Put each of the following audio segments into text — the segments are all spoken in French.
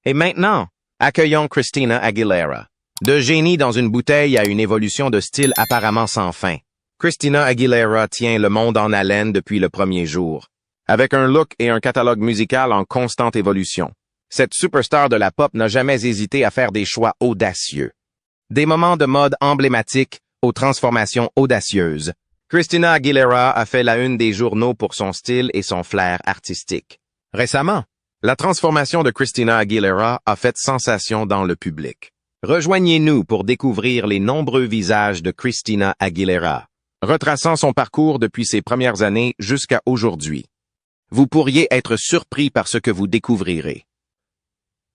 Et maintenant, accueillons Christina Aguilera. De génie dans une bouteille à une évolution de style apparemment sans fin. Christina Aguilera tient le monde en haleine depuis le premier jour. Avec un look et un catalogue musical en constante évolution. Cette superstar de la pop n'a jamais hésité à faire des choix audacieux. Des moments de mode emblématiques aux transformations audacieuses. Christina Aguilera a fait la une des journaux pour son style et son flair artistique. Récemment, la transformation de Christina Aguilera a fait sensation dans le public. Rejoignez-nous pour découvrir les nombreux visages de Christina Aguilera, retraçant son parcours depuis ses premières années jusqu'à aujourd'hui. Vous pourriez être surpris par ce que vous découvrirez.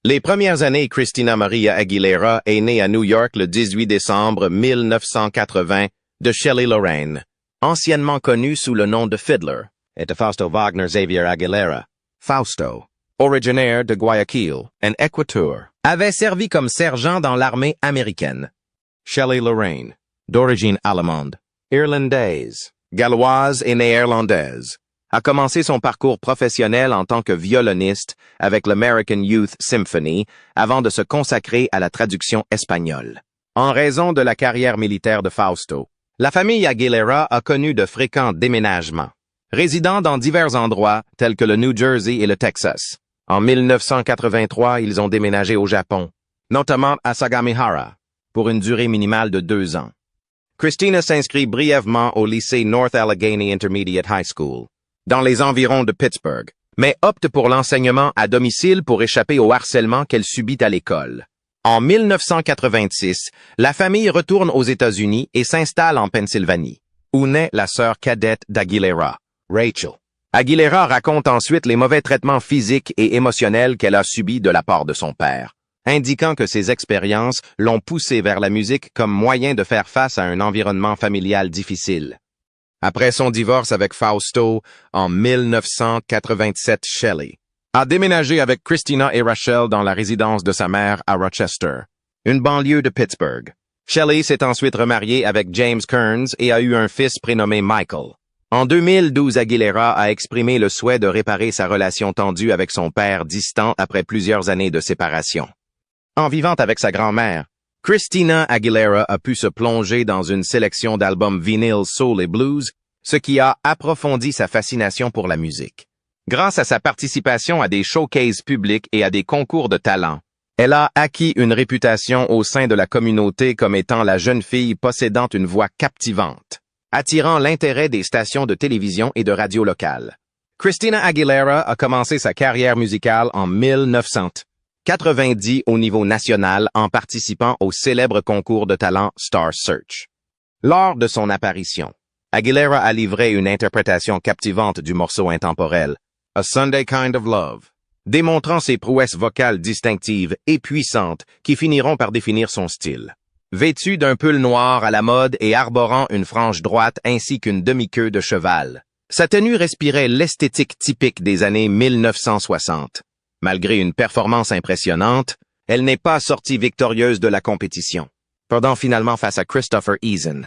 Les premières années, Christina Maria Aguilera est née à New York le 18 décembre 1980 de Shelley Lorraine, anciennement connue sous le nom de Fiddler, et de Fausto Wagner Xavier Aguilera. Fausto, originaire de Guayaquil, en Équateur, avait servi comme sergent dans l'armée américaine. Shelley Lorraine, d'origine allemande, irlandaise, galloise et néerlandaise, a commencé son parcours professionnel en tant que violoniste avec l'American Youth Symphony avant de se consacrer à la traduction espagnole. En raison de la carrière militaire de Fausto, la famille Aguilera a connu de fréquents déménagements, résidant dans divers endroits tels que le New Jersey et le Texas. En 1983, ils ont déménagé au Japon, notamment à Sagamihara, pour une durée minimale de 2 ans. Christina s'inscrit brièvement au lycée North Allegheny Intermediate High School, dans les environs de Pittsburgh, mais opte pour l'enseignement à domicile pour échapper au harcèlement qu'elle subit à l'école. En 1986, la famille retourne aux États-Unis et s'installe en Pennsylvanie, où naît la sœur cadette d'Aguilera, Rachel. Aguilera raconte ensuite les mauvais traitements physiques et émotionnels qu'elle a subis de la part de son père, indiquant que ces expériences l'ont poussée vers la musique comme moyen de faire face à un environnement familial difficile. Après son divorce avec Fausto en 1987, Shelley a déménagé avec Christina et Rachel dans la résidence de sa mère à Rochester, une banlieue de Pittsburgh. Shelley s'est ensuite remariée avec James Kearns et a eu un fils prénommé Michael. En 2012, Aguilera a exprimé le souhait de réparer sa relation tendue avec son père distant après plusieurs années de séparation. En vivant avec sa grand-mère, Christina Aguilera a pu se plonger dans une sélection d'albums vinyles soul et blues, ce qui a approfondi sa fascination pour la musique. Grâce à sa participation à des showcases publics et à des concours de talent, elle a acquis une réputation au sein de la communauté comme étant la jeune fille possédant une voix captivante, attirant l'intérêt des stations de télévision et de radio locales. Christina Aguilera a commencé sa carrière musicale en 1990 au niveau national en participant au célèbre concours de talent Star Search. Lors de son apparition, Aguilera a livré une interprétation captivante du morceau intemporel A Sunday Kind of Love, démontrant ses prouesses vocales distinctives et puissantes qui finiront par définir son style. Vêtue d'un pull noir à la mode et arborant une frange droite ainsi qu'une demi-queue de cheval, sa tenue respirait l'esthétique typique des années 1960. Malgré une performance impressionnante, elle n'est pas sortie victorieuse de la compétition, perdant finalement face à Christopher Eason.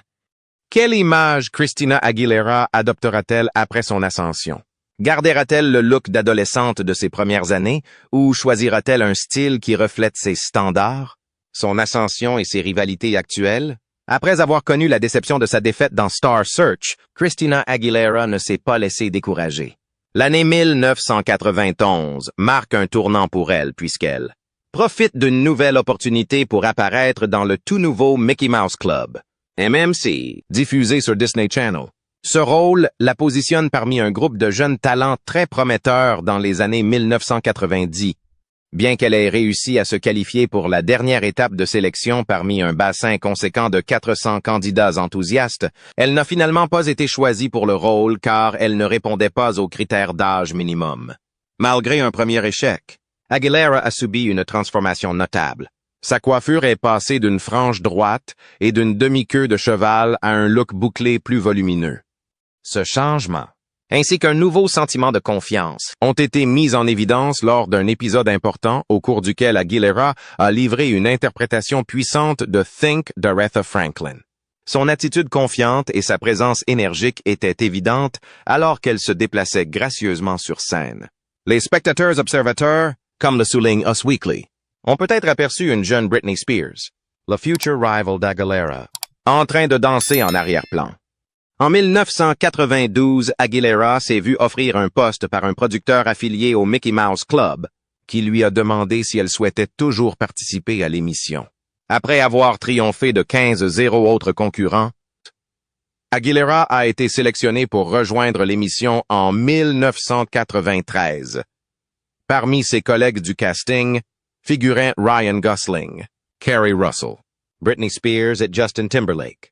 Quelle image Christina Aguilera adoptera-t-elle après son ascension? Gardera-t-elle le look d'adolescente de ses premières années ou choisira-t-elle un style qui reflète ses standards, son ascension et ses rivalités actuelles? Après avoir connu la déception de sa défaite dans Star Search, Christina Aguilera ne s'est pas laissée décourager. L'année 1991 marque un tournant pour elle puisqu'elle profite d'une nouvelle opportunité pour apparaître dans le tout nouveau Mickey Mouse Club, MMC, diffusé sur Disney Channel. Ce rôle la positionne parmi un groupe de jeunes talents très prometteurs dans les années 1990. Bien qu'elle ait réussi à se qualifier pour la dernière étape de sélection parmi un bassin conséquent de 400 candidats enthousiastes, elle n'a finalement pas été choisie pour le rôle car elle ne répondait pas aux critères d'âge minimum. Malgré un premier échec, Aguilera a subi une transformation notable. Sa coiffure est passée d'une frange droite et d'une demi-queue de cheval à un look bouclé plus volumineux. Ce changement, ainsi qu'un nouveau sentiment de confiance, ont été mis en évidence lors d'un épisode important au cours duquel Aguilera a livré une interprétation puissante de Think d'Aretha Franklin. Son attitude confiante et sa présence énergique étaient évidentes alors qu'elle se déplaçait gracieusement sur scène. Les spectateurs observateurs, comme le souligne Us Weekly, on peut être aperçu une jeune Britney Spears, la future rival d'Aguilera, en train de danser en arrière-plan. En 1992, Aguilera s'est vu offrir un poste par un producteur affilié au Mickey Mouse Club, qui lui a demandé si elle souhaitait toujours participer à l'émission. Après avoir triomphé de 15-0 autres concurrents, Aguilera a été sélectionnée pour rejoindre l'émission en 1993. Parmi ses collègues du casting figuraient Ryan Gosling, Kerry Russell, Britney Spears et Justin Timberlake.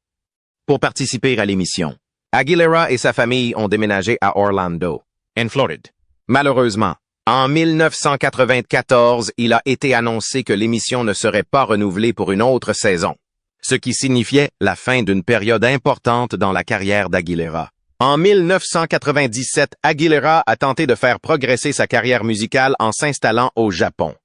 Pour participer à l'émission, Aguilera et sa famille ont déménagé à Orlando, en Floride. Malheureusement, en 1994, il a été annoncé que l'émission ne serait pas renouvelée pour une autre saison, ce qui signifiait la fin d'une période importante dans la carrière d'Aguilera. En 1997, Aguilera a tenté de faire progresser sa carrière musicale en s'installant au Japon.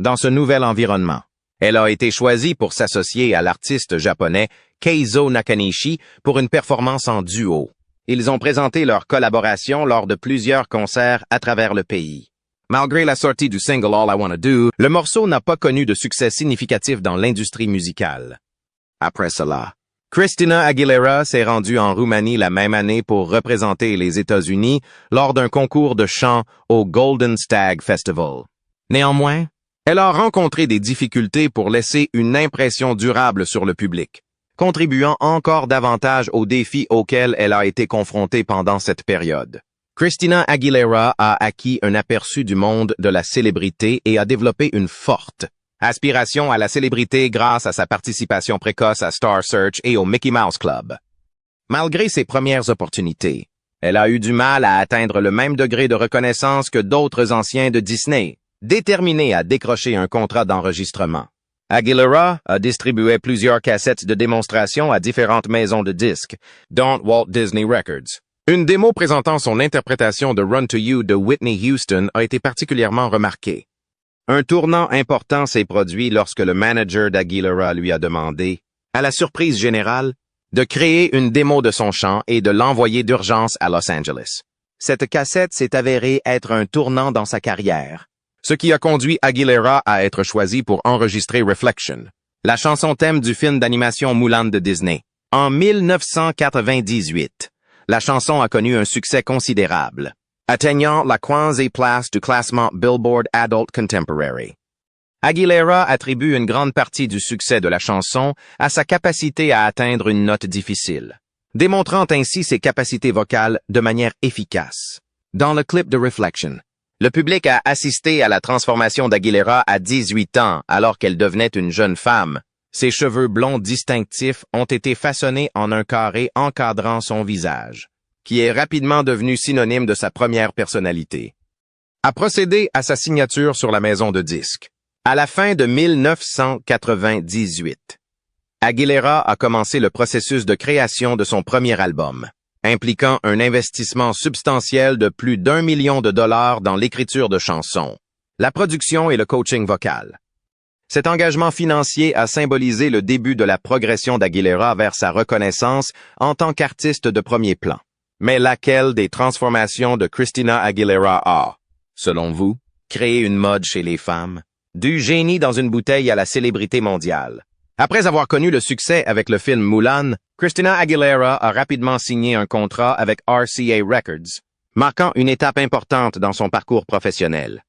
Dans ce nouvel environnement, elle a été choisie pour s'associer à l'artiste japonais Keizo Nakanishi pour une performance en duo. Ils ont présenté leur collaboration lors de plusieurs concerts à travers le pays. Malgré la sortie du single All I Wanna Do, le morceau n'a pas connu de succès significatif dans l'industrie musicale. Après cela, Christina Aguilera s'est rendue en Roumanie la même année pour représenter les États-Unis lors d'un concours de chant au Golden Stag Festival. Néanmoins, elle a rencontré des difficultés pour laisser une impression durable sur le public, contribuant encore davantage aux défis auxquels elle a été confrontée pendant cette période. Christina Aguilera a acquis un aperçu du monde de la célébrité et a développé une forte aspiration à la célébrité grâce à sa participation précoce à Star Search et au Mickey Mouse Club. Malgré ses premières opportunités, elle a eu du mal à atteindre le même degré de reconnaissance que d'autres anciens de Disney, déterminés à décrocher un contrat d'enregistrement. Aguilera a distribué plusieurs cassettes de démonstration à différentes maisons de disques, dont Walt Disney Records. Une démo présentant son interprétation de Run to You de Whitney Houston a été particulièrement remarquée. Un tournant important s'est produit lorsque le manager d'Aguilera lui a demandé, à la surprise générale, de créer une démo de son chant et de l'envoyer d'urgence à Los Angeles. Cette cassette s'est avérée être un tournant dans sa carrière, ce qui a conduit Aguilera à être choisie pour enregistrer Reflection, la chanson thème du film d'animation Mulan de Disney. En 1998, la chanson a connu un succès considérable, atteignant la 15e place du classement Billboard Adult Contemporary. Aguilera attribue une grande partie du succès de la chanson à sa capacité à atteindre une note difficile, démontrant ainsi ses capacités vocales de manière efficace. Dans le clip de Reflection, le public a assisté à la transformation d'Aguilera à 18 ans alors qu'elle devenait une jeune femme. Ses cheveux blonds distinctifs ont été façonnés en un carré encadrant son visage, qui est rapidement devenu synonyme de sa première personnalité. A procédé à sa signature sur la maison de disques. À la fin de 1998, Aguilera a commencé le processus de création de son premier album, impliquant un investissement substantiel de plus d'1 million de dollars dans l'écriture de chansons, la production et le coaching vocal. Cet engagement financier a symbolisé le début de la progression d'Aguilera vers sa reconnaissance en tant qu'artiste de premier plan. Mais laquelle des transformations de Christina Aguilera a, selon vous, créé une mode chez les femmes? Du génie dans une bouteille à la célébrité mondiale. Après avoir connu le succès avec le film Mulan, Christina Aguilera a rapidement signé un contrat avec RCA Records, marquant une étape importante dans son parcours professionnel.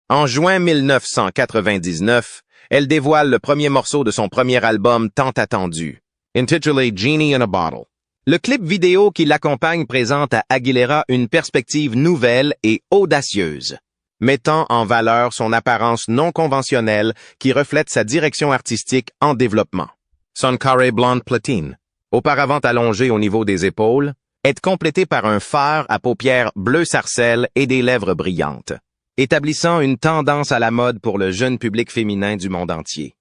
En juin 1999, elle dévoile le premier morceau de son premier album tant attendu, intitulé Genie in a Bottle. Le clip vidéo qui l'accompagne présente à Aguilera une perspective nouvelle et audacieuse, mettant en valeur son apparence non conventionnelle qui reflète sa direction artistique en développement. Son carré blonde platine, auparavant allongé au niveau des épaules, est complété par un fard à paupières bleu sarcelle et des lèvres brillantes, établissant une tendance à la mode pour le jeune public féminin du monde entier.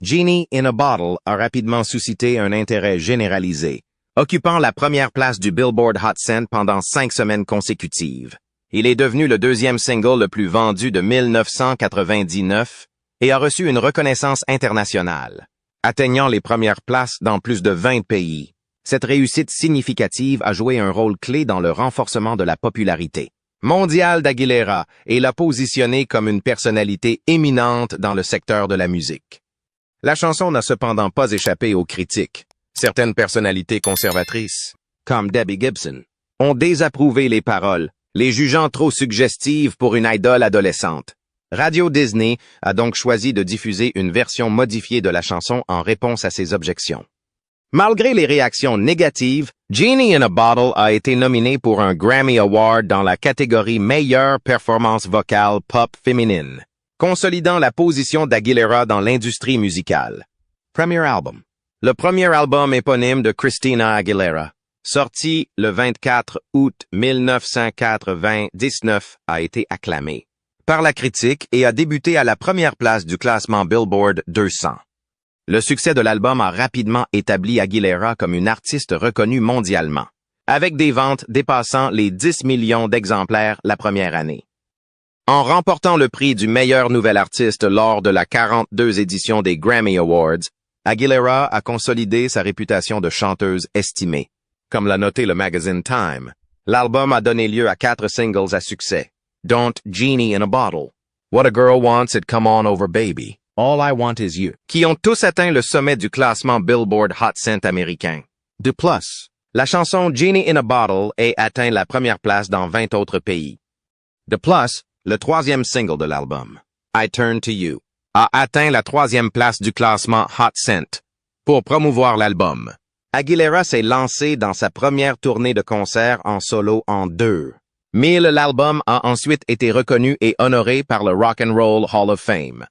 Genie in a Bottle a rapidement suscité un intérêt généralisé, occupant la première place du Billboard Hot 100 pendant 5 semaines consécutives. Il est devenu le deuxième single le plus vendu de 1999 et a reçu une reconnaissance internationale, atteignant les premières places dans plus de 20 pays. Cette réussite significative a joué un rôle clé dans le renforcement de la popularité mondial d'Aguilera et l'a positionnée comme une personnalité éminente dans le secteur de la musique. La chanson n'a cependant pas échappé aux critiques. Certaines personnalités conservatrices, comme Debbie Gibson, ont désapprouvé les paroles, les jugeant trop suggestives pour une idole adolescente. Radio Disney a donc choisi de diffuser une version modifiée de la chanson en réponse à ces objections. Malgré les réactions négatives, Genie in a Bottle a été nominée pour un Grammy Award dans la catégorie Meilleure performance vocale pop féminine, consolidant la position d'Aguilera dans l'industrie musicale. Premier album. Le premier album éponyme de Christina Aguilera, sorti le 24 août 1999, a été acclamé par la critique et a débuté à la première place du classement Billboard 200. Le succès de l'album a rapidement établi Aguilera comme une artiste reconnue mondialement, avec des ventes dépassant les 10 millions d'exemplaires la première année. En remportant le prix du meilleur nouvel artiste lors de la 42 édition des Grammy Awards, Aguilera a consolidé sa réputation de chanteuse estimée. Comme l'a noté le magazine Time, l'album a donné lieu à 4 singles à succès, dont Genie in a Bottle, What a Girl Wants It Come On Over Baby, All I Want Is You, qui ont tous atteint le sommet du classement Billboard Hot 100 américain. De plus, la chanson Genie in a Bottle a atteint la première place dans 20 autres pays. De plus, le troisième single de l'album, I Turn to You, a atteint la 3e place du classement Hot 100. Pour promouvoir l'album, Aguilera s'est lancée dans sa première tournée de concert en solo en 2. Mais l'album a ensuite été reconnu et honoré par le Rock and Roll Hall of Fame.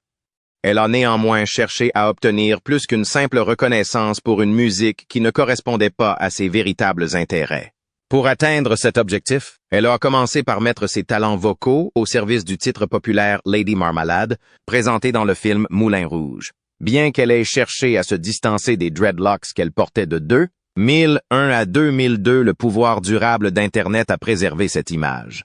Elle a néanmoins cherché à obtenir plus qu'une simple reconnaissance pour une musique qui ne correspondait pas à ses véritables intérêts. Pour atteindre cet objectif, elle a commencé par mettre ses talents vocaux au service du titre populaire Lady Marmalade, présenté dans le film Moulin Rouge. Bien qu'elle ait cherché à se distancer des dreadlocks qu'elle portait de 2001 à 2002, le pouvoir durable d'Internet a préservé cette image.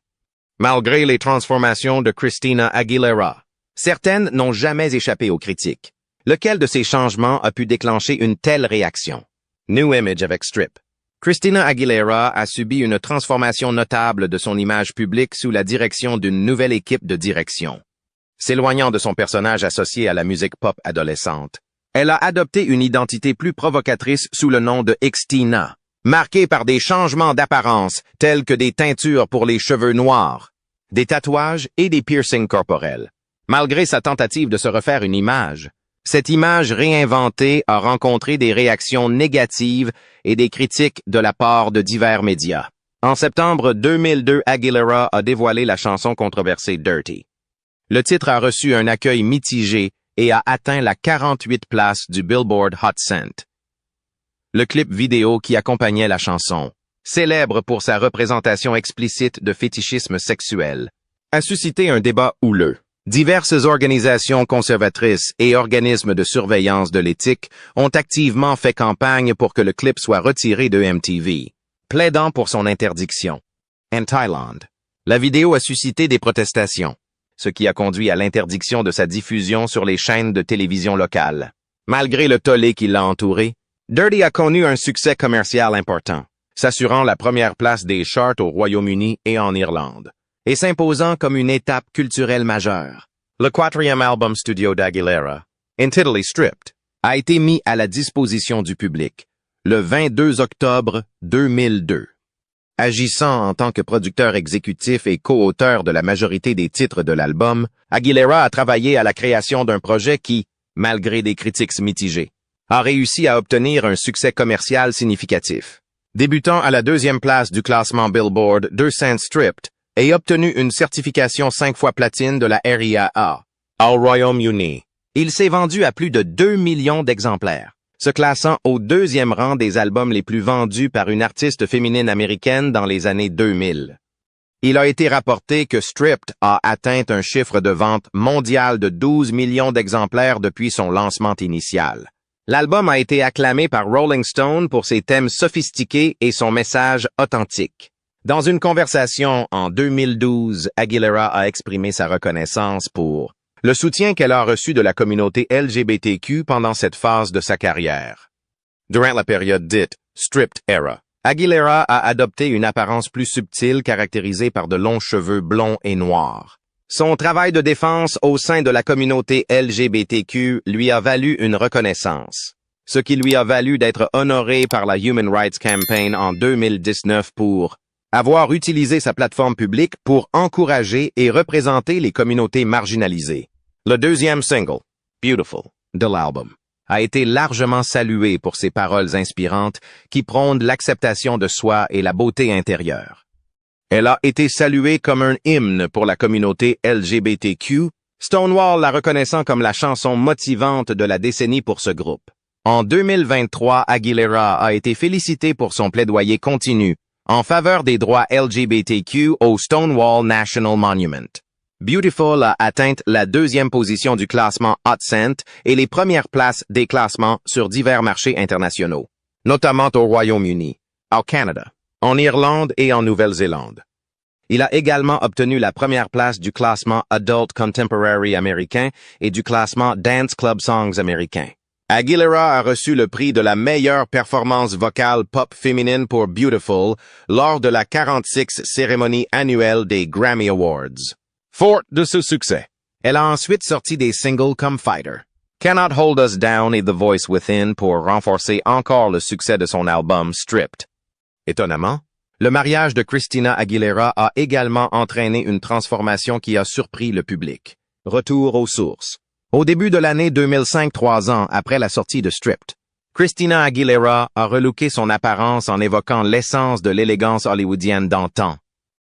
Malgré les transformations de Christina Aguilera, certaines n'ont jamais échappé aux critiques. Lequel de ces changements a pu déclencher une telle réaction? New Image avec Strip. Christina Aguilera a subi une transformation notable de son image publique sous la direction d'une nouvelle équipe de direction. S'éloignant de son personnage associé à la musique pop adolescente, elle a adopté une identité plus provocatrice sous le nom de Xtina, marquée par des changements d'apparence tels que des teintures pour les cheveux noirs, des tatouages et des piercings corporels. Malgré sa tentative de se refaire une image, cette image réinventée a rencontré des réactions négatives et des critiques de la part de divers médias. En septembre 2002, Aguilera a dévoilé la chanson controversée Dirty. Le titre a reçu un accueil mitigé et a atteint la 48e place du Billboard Hot 100. Le clip vidéo qui accompagnait la chanson, célèbre pour sa représentation explicite de fétichisme sexuel, a suscité un débat houleux. Diverses organisations conservatrices et organismes de surveillance de l'éthique ont activement fait campagne pour que le clip soit retiré de MTV, plaidant pour son interdiction. En Thaïlande, la vidéo a suscité des protestations, ce qui a conduit à l'interdiction de sa diffusion sur les chaînes de télévision locales. Malgré le tollé qui l'a entouré, Dirty a connu un succès commercial important, s'assurant la première place des charts au Royaume-Uni et en Irlande, et s'imposant comme une étape culturelle majeure. Le 4e album studio d'Aguilera, intitulé Stripped, a été mis à la disposition du public le 22 octobre 2002. Agissant en tant que producteur exécutif et co-auteur de la majorité des titres de l'album, Aguilera a travaillé à la création d'un projet qui, malgré des critiques mitigées, a réussi à obtenir un succès commercial significatif. Débutant à la 2e place du classement Billboard 200 Stripped, et obtenu une certification 5 fois platine de la RIAA, au Royaume-Uni. Il s'est vendu à plus de 2 millions d'exemplaires, se classant au 2e rang des albums les plus vendus par une artiste féminine américaine dans les années 2000. Il a été rapporté que Stripped a atteint un chiffre de vente mondial de 12 millions d'exemplaires depuis son lancement initial. L'album a été acclamé par Rolling Stone pour ses thèmes sophistiqués et son message authentique. Dans une conversation en 2012, Aguilera a exprimé sa reconnaissance pour le soutien qu'elle a reçu de la communauté LGBTQ pendant cette phase de sa carrière. Durant la période dite Stripped Era, Aguilera a adopté une apparence plus subtile caractérisée par de longs cheveux blonds et noirs. Son travail de défense au sein de la communauté LGBTQ lui a valu une reconnaissance, ce qui lui a valu d'être honoré par la Human Rights Campaign en 2019 pour avoir utilisé sa plateforme publique pour encourager et représenter les communautés marginalisées. Le deuxième single, Beautiful, de l'album, a été largement salué pour ses paroles inspirantes qui prônent l'acceptation de soi et la beauté intérieure. Elle a été saluée comme un hymne pour la communauté LGBTQ, Stonewall la reconnaissant comme la chanson motivante de la décennie pour ce groupe. En 2023, Aguilera a été félicitée pour son plaidoyer continu en faveur des droits LGBTQ au Stonewall National Monument. Beautiful a atteint la 2e position du classement Hot Scent et les premières places des classements sur divers marchés internationaux, notamment au Royaume-Uni, au Canada, en Irlande et en Nouvelle-Zélande. Il a également obtenu la première place du classement Adult Contemporary américain et du classement Dance Club Songs américain. Aguilera a reçu le prix de la meilleure performance vocale pop féminine pour Beautiful lors de la 46e cérémonie annuelle des Grammy Awards. Forte de ce succès, elle a ensuite sorti des singles comme Fighter, Cannot Hold Us Down et The Voice Within pour renforcer encore le succès de son album Stripped. Étonnamment, le mariage de Christina Aguilera a également entraîné une transformation qui a surpris le public. Retour aux sources. Au début de l'année 2005, 3 ans après la sortie de Stripped, Christina Aguilera a relooké son apparence en évoquant l'essence de l'élégance hollywoodienne d'antan,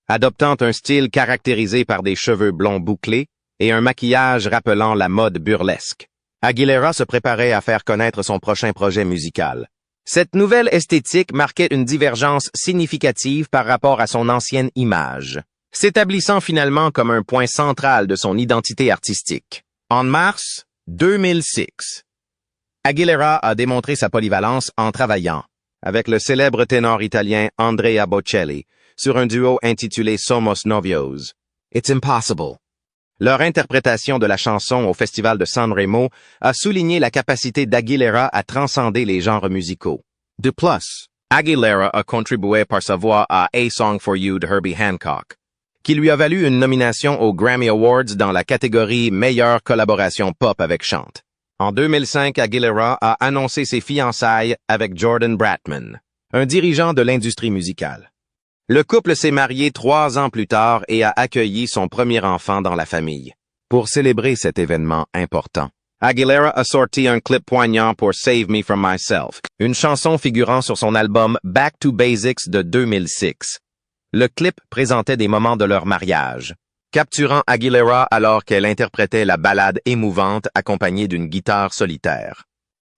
adoptant un style caractérisé par des cheveux blonds bouclés et un maquillage rappelant la mode burlesque. Aguilera se préparait à faire connaître son prochain projet musical. Cette nouvelle esthétique marquait une divergence significative par rapport à son ancienne image, s'établissant finalement comme un point central de son identité artistique. En mars 2006, Aguilera a démontré sa polyvalence en travaillant avec le célèbre ténor italien Andrea Bocelli sur un duo intitulé Somos Novios, It's Impossible. Leur interprétation de la chanson au Festival de Sanremo a souligné la capacité d'Aguilera à transcender les genres musicaux. De plus, Aguilera a contribué par sa voix à A Song for You de Herbie Hancock, qui lui a valu une nomination aux Grammy Awards dans la catégorie Meilleure collaboration pop avec chante. En 2005, Aguilera a annoncé ses fiançailles avec Jordan Bratman, un dirigeant de l'industrie musicale. Le couple s'est marié 3 ans plus tard et a accueilli son premier enfant dans la famille. Pour célébrer cet événement important, Aguilera a sorti un clip poignant pour Save Me From Myself, une chanson figurant sur son album Back to Basics de 2006. Le clip présentait des moments de leur mariage, capturant Aguilera alors qu'elle interprétait la ballade émouvante accompagnée d'une guitare solitaire.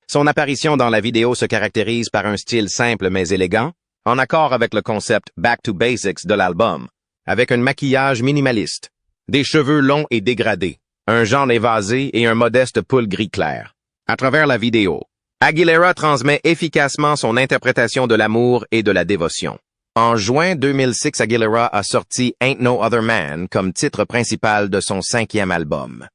Son apparition dans la vidéo se caractérise par un style simple mais élégant, en accord avec le concept Back to Basics de l'album, avec un maquillage minimaliste, des cheveux longs et dégradés, un jean évasé et un modeste pull gris clair. À travers la vidéo, Aguilera transmet efficacement son interprétation de l'amour et de la dévotion. En juin 2006, Aguilera a sorti Ain't No Other Man comme titre principal de son 5e album.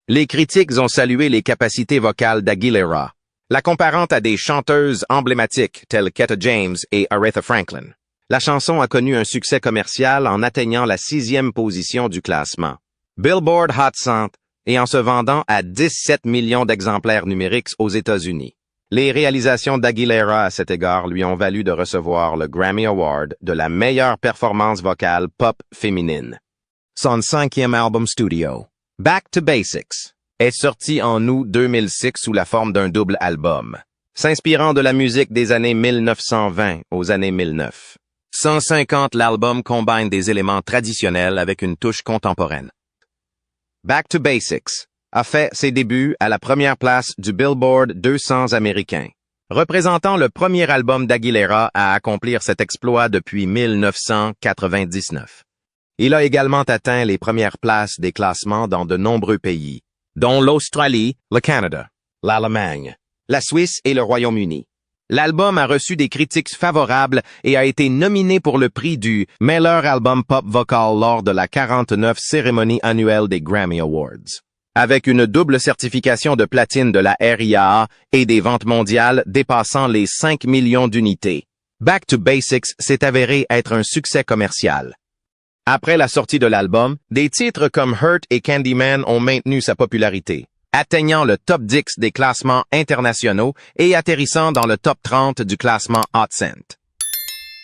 Les critiques ont salué les capacités vocales d'Aguilera, la comparant à des chanteuses emblématiques telles qu'Etta James et Aretha Franklin. La chanson a connu un succès commercial en atteignant la 6e position du classement Billboard Hot 100 et en se vendant à 17 millions d'exemplaires numériques aux États-Unis. Les réalisations d'Aguilera à cet égard lui ont valu de recevoir le Grammy Award de la meilleure performance vocale pop féminine. Son 5e album studio, Back to Basics, est sorti en août 2006 sous la forme d'un double album, s'inspirant de la musique des années 1920 aux années 1009. 150, l'album combine des éléments traditionnels avec une touche contemporaine. Back to Basics a fait ses débuts à la première place du Billboard 200 américain, représentant le premier album d'Aguilera à accomplir cet exploit depuis 1999. Il a également atteint les premières places des classements dans de nombreux pays, dont l'Australie, le Canada, l'Allemagne, la Suisse et le Royaume-Uni. L'album a reçu des critiques favorables et a été nominé pour le prix du meilleur album pop vocal lors de la 49e cérémonie annuelle des Grammy Awards. Avec une double certification de platine de la RIAA et des ventes mondiales dépassant les 5 millions d'unités, Back to Basics s'est avéré être un succès commercial. Après la sortie de l'album, des titres comme Hurt et Candyman ont maintenu sa popularité, atteignant le top 10 des classements internationaux et atterrissant dans le top 30 du classement Hot Cent.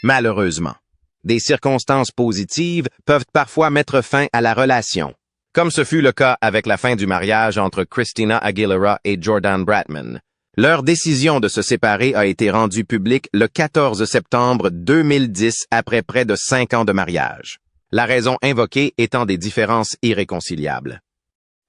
Malheureusement, des circonstances positives peuvent parfois mettre fin à la relation, comme ce fut le cas avec la fin du mariage entre Christina Aguilera et Jordan Bratman. Leur décision de se séparer a été rendue publique le 14 septembre 2010 après près de 5 ans de mariage. La raison invoquée étant des différences irréconciliables.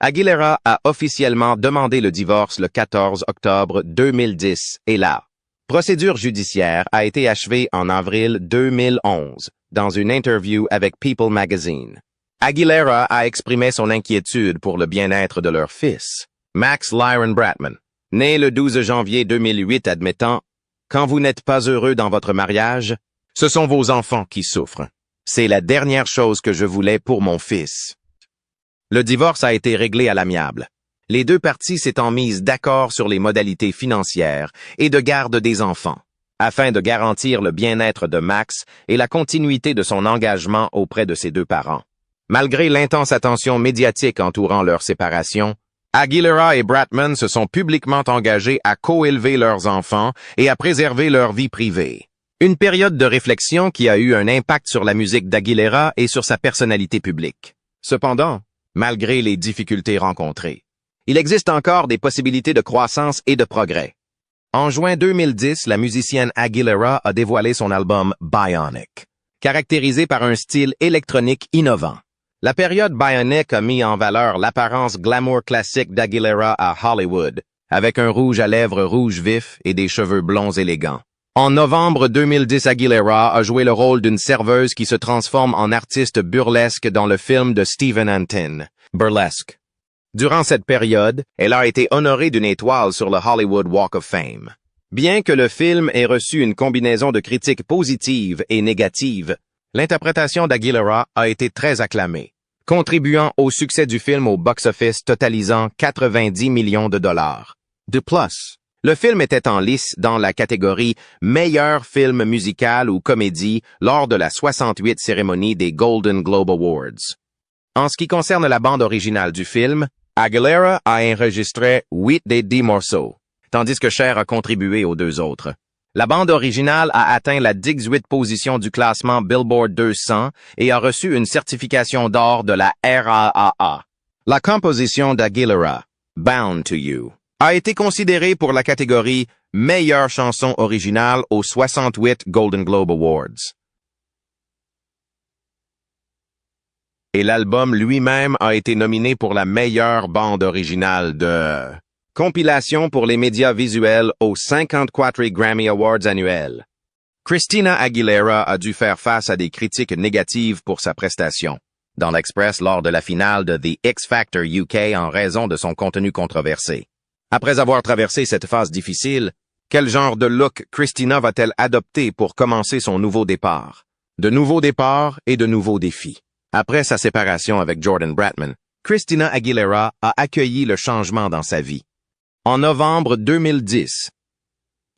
Aguilera a officiellement demandé le divorce le 14 octobre 2010 et la procédure judiciaire a été achevée en avril 2011 dans une interview avec People Magazine. Aguilera a exprimé son inquiétude pour le bien-être de leur fils, Max Lyron Bratman, né le 12 janvier 2008 admettant « Quand vous n'êtes pas heureux dans votre mariage, ce sont vos enfants qui souffrent. C'est la dernière chose que je voulais pour mon fils. » Le divorce a été réglé à l'amiable, les deux parties s'étant mises d'accord sur les modalités financières et de garde des enfants, afin de garantir le bien-être de Max et la continuité de son engagement auprès de ses deux parents. Malgré l'intense attention médiatique entourant leur séparation, Aguilera et Bratman se sont publiquement engagés à coélever leurs enfants et à préserver leur vie privée. Une période de réflexion qui a eu un impact sur la musique d'Aguilera et sur sa personnalité publique. Cependant, malgré les difficultés rencontrées, il existe encore des possibilités de croissance et de progrès. En juin 2010, la musicienne Aguilera a dévoilé son album Bionic, caractérisé par un style électronique innovant. La période Bionic a mis en valeur l'apparence glamour classique d'Aguilera à Hollywood, avec un rouge à lèvres rouge vif et des cheveux blonds élégants. En novembre 2010, Aguilera a joué le rôle d'une serveuse qui se transforme en artiste burlesque dans le film de Stephen Antin, Burlesque. Durant cette période, elle a été honorée d'une étoile sur le Hollywood Walk of Fame. Bien que le film ait reçu une combinaison de critiques positives et négatives, l'interprétation d'Aguilera a été très acclamée, contribuant au succès du film au box-office totalisant 90 millions de dollars. De plus, le film était en lice dans la catégorie Meilleur film musical ou comédie lors de la 68e cérémonie des Golden Globe Awards. En ce qui concerne la bande originale du film, Aguilera a enregistré 8 des 10 morceaux, tandis que Cher a contribué aux 2 autres. La bande originale a atteint la 18e position du classement Billboard 200 et a reçu une certification d'or de la RAAA. La composition d'Aguilera, Bound to You, a été considérée pour la catégorie Meilleure chanson originale aux 68 Golden Globe Awards. Et l'album lui-même a été nominé pour la meilleure bande originale de compilation pour les médias visuels aux 54 Grammy Awards annuels. Christina Aguilera a dû faire face à des critiques négatives pour sa prestation dans l'Express lors de la finale de The X Factor UK en raison de son contenu controversé. Après avoir traversé cette phase difficile, quel genre de look Christina va-t-elle adopter pour commencer son nouveau départ? De nouveaux départs et de nouveaux défis. Après sa séparation avec Jordan Bratman, Christina Aguilera a accueilli le changement dans sa vie. En novembre 2010,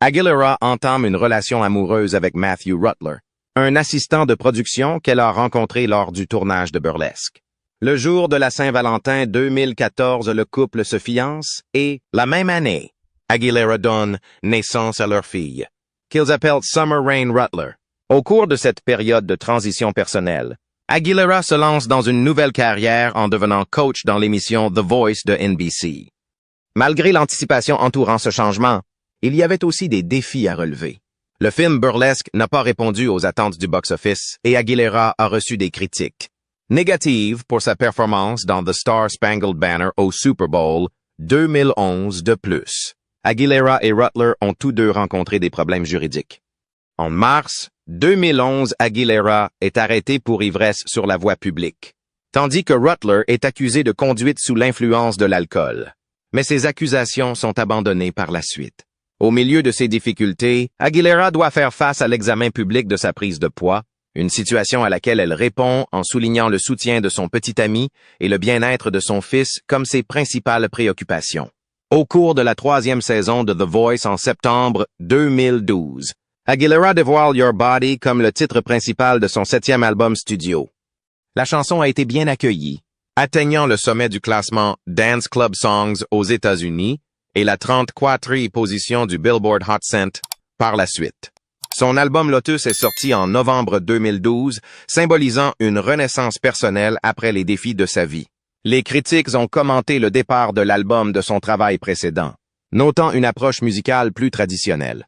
Aguilera entame une relation amoureuse avec Matthew Rutler, un assistant de production qu'elle a rencontré lors du tournage de Burlesque. Le jour de la Saint-Valentin 2014, le couple se fiance et, la même année, Aguilera donne naissance à leur fille, qu'ils appellent Summer Rain Rutler. Au cours de cette période de transition personnelle, Aguilera se lance dans une nouvelle carrière en devenant coach dans l'émission The Voice de NBC. Malgré l'anticipation entourant ce changement, il y avait aussi des défis à relever. Le film Burlesque n'a pas répondu aux attentes du box-office et Aguilera a reçu des critiques négatives pour sa performance dans The Star-Spangled Banner au Super Bowl 2011 de plus. Aguilera et Rutler ont tous deux rencontré des problèmes juridiques. En mars 2011, Aguilera est arrêtée pour ivresse sur la voie publique, tandis que Rutler est accusé de conduite sous l'influence de l'alcool. Mais ces accusations sont abandonnées par la suite. Au milieu de ces difficultés, Aguilera doit faire face à l'examen public de sa prise de poids, une situation à laquelle elle répond en soulignant le soutien de son petit ami et le bien-être de son fils comme ses principales préoccupations. Au cours de la 3e saison de The Voice en septembre 2012, Aguilera dévoile Your Body comme le titre principal de son 7e album studio. La chanson a été bien accueillie, atteignant le sommet du classement Dance Club Songs aux États-Unis et la 34e position du Billboard Hot 100 par la suite. Son album Lotus est sorti en novembre 2012, symbolisant une renaissance personnelle après les défis de sa vie. Les critiques ont commenté le départ de l'album de son travail précédent, notant une approche musicale plus traditionnelle.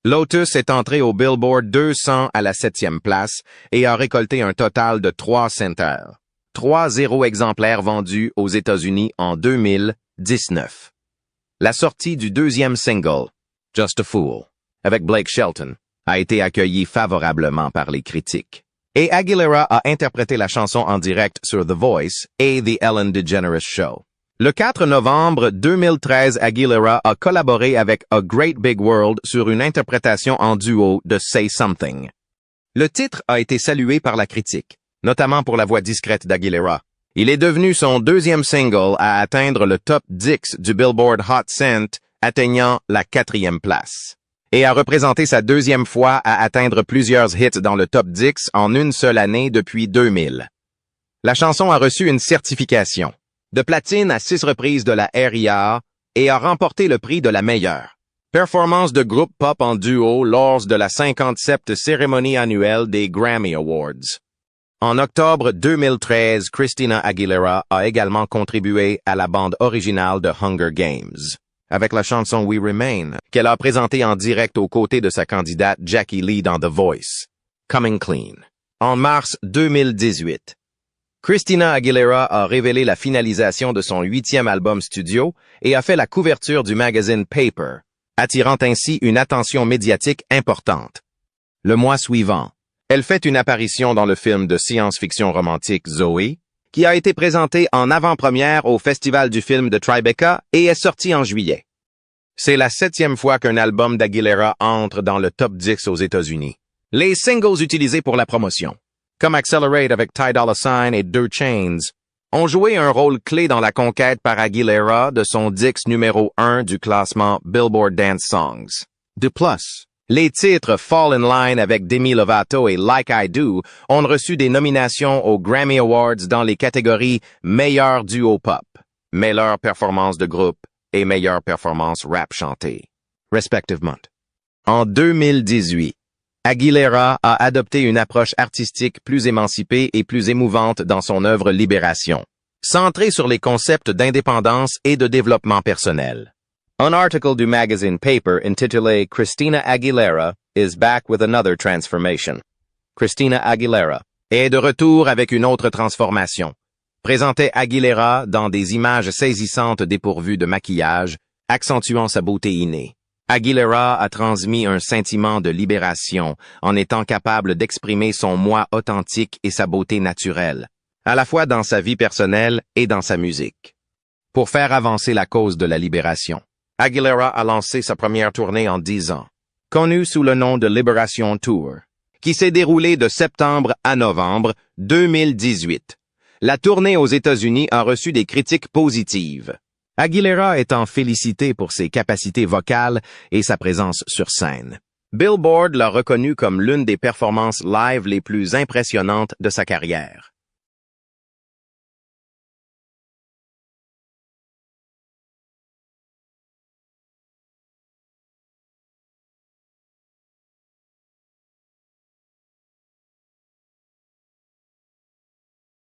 Lotus est entré au Billboard 200 à la 7e place et a récolté un total de 3 centers. 3 exemplaires vendus aux États-Unis en 2019. La sortie du 2e single, Just a Fool, avec Blake Shelton, a été accueillie favorablement par les critiques. Et Aguilera a interprété la chanson en direct sur The Voice et The Ellen DeGeneres Show. Le 4 novembre 2013, Aguilera a collaboré avec A Great Big World sur une interprétation en duo de Say Something. Le titre a été salué par la critique, notamment pour la voix discrète d'Aguilera. Il est devenu son 2e single à atteindre le top 10 du Billboard Hot 100, atteignant la 4e place, et a représenté sa 2e fois à atteindre plusieurs hits dans le top 10 en une seule année depuis 2000. La chanson a reçu une certification de platine à 6 reprises de la RIAA et a remporté le prix de la meilleure performance de groupe pop en duo lors de la 57e cérémonie annuelle des Grammy Awards. En octobre 2013, Christina Aguilera a également contribué à la bande originale de Hunger Games, avec la chanson We Remain, qu'elle a présentée en direct aux côtés de sa candidate Jackie Lee dans The Voice, Coming Clean. En mars 2018, Christina Aguilera a révélé la finalisation de son 8e album studio et a fait la couverture du magazine Paper, attirant ainsi une attention médiatique importante. Le mois suivant, elle fait une apparition dans le film de science-fiction romantique Zoe, qui a été présenté en avant-première au Festival du film de Tribeca et est sorti en juillet. C'est la 7e fois qu'un album d'Aguilera entre dans le top 10 aux États-Unis. Les singles utilisés pour la promotion, comme Accelerate avec Ty Dolla $ign et 2 Chainz, ont joué un rôle clé dans la conquête par Aguilera de son disque numéro 1 du classement Billboard Dance Songs. De plus, les titres Fall in Line avec Demi Lovato et Like I Do ont reçu des nominations aux Grammy Awards dans les catégories Meilleur duo pop, Meilleure performance de groupe et Meilleure performance rap chanté, respectivement. En 2018, Aguilera a adopté une approche artistique plus émancipée et plus émouvante dans son œuvre Libération, centrée sur les concepts d'indépendance et de développement personnel. Un article du magazine Paper intitulé Christina Aguilera is back with another transformation. Christina Aguilera est de retour avec une autre transformation. Présentait Aguilera dans des images saisissantes dépourvues de maquillage, accentuant sa beauté innée. Aguilera a transmis un sentiment de libération en étant capable d'exprimer son moi authentique et sa beauté naturelle, à la fois dans sa vie personnelle et dans sa musique. Pour faire avancer la cause de la libération, Aguilera a lancé sa première tournée en 10 ans, connue sous le nom de Liberation Tour, qui s'est déroulée de septembre à novembre 2018. La tournée aux États-Unis a reçu des critiques positives. Aguilera étant félicitée pour ses capacités vocales et sa présence sur scène. Billboard l'a reconnue comme l'une des performances live les plus impressionnantes de sa carrière.